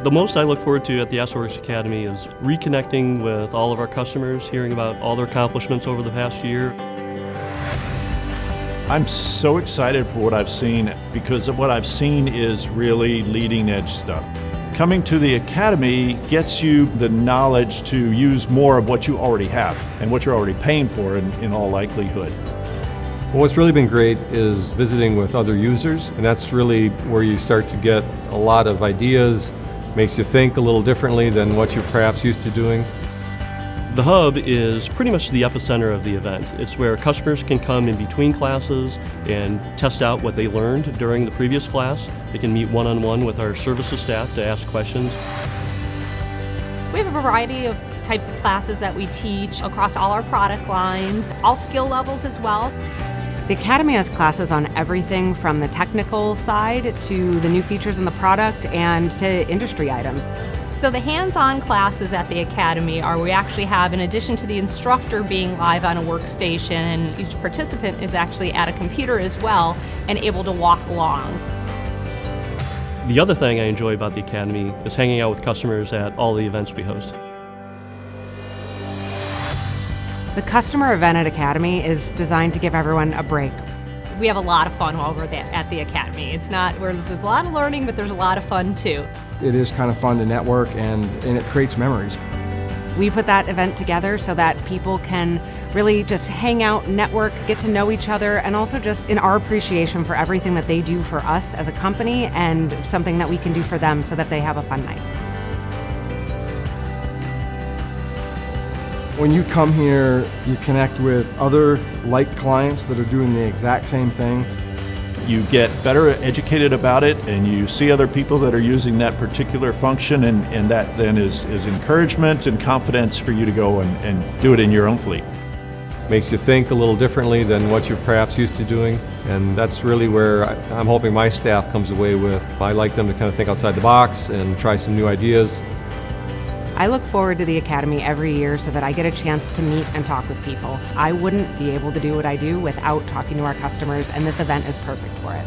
The most I look forward to at the AssetWorks Academy is reconnecting with all of our customers, hearing about all their accomplishments over the past year. I'm so excited for what I've seen because what I've seen is really leading edge stuff. Coming to the Academy gets you the knowledge to use more of what you already have and what you're already paying for in all likelihood. Well, what's really been great is visiting with other users, and that's really where you start to get a lot of ideas, makes you think a little differently than what you're perhaps used to doing. The Hub is pretty much the epicenter of the event. It's where customers can come in between classes and test out what they learned during the previous class. They can meet one-on-one with our services staff to ask questions. We have a variety of types of classes that we teach across all our product lines, all skill levels as well. The Academy has classes on everything from the technical side to the new features in the product and to industry items. So the hands-on classes at the Academy are we actually have, in addition to the instructor being live on a workstation, each participant is actually at a computer as well and able to walk along. The other thing I enjoy about the Academy is hanging out with customers at all the events we host. The customer event at Academy is designed to give everyone a break. We have a lot of fun while we're at the Academy. It's not where there's a lot of learning, but there's a lot of fun too. It is kind of fun to network and it creates memories. We put that event together so that people can really just hang out, network, get to know each other, and also just in our appreciation for everything that they do for us as a company and something that we can do for them so that they have a fun night. When you come here, you connect with other like clients that are doing the exact same thing. You get better educated about it and you see other people that are using that particular function and that then is encouragement and confidence for you to go and do it in your own fleet. Makes you think a little differently than what you're perhaps used to doing, and that's really where I'm hoping my staff comes away with. I like them to kind of think outside the box and try some new ideas. I look forward to the Academy every year so that I get a chance to meet and talk with people. I wouldn't be able to do what I do without talking to our customers, and this event is perfect for it.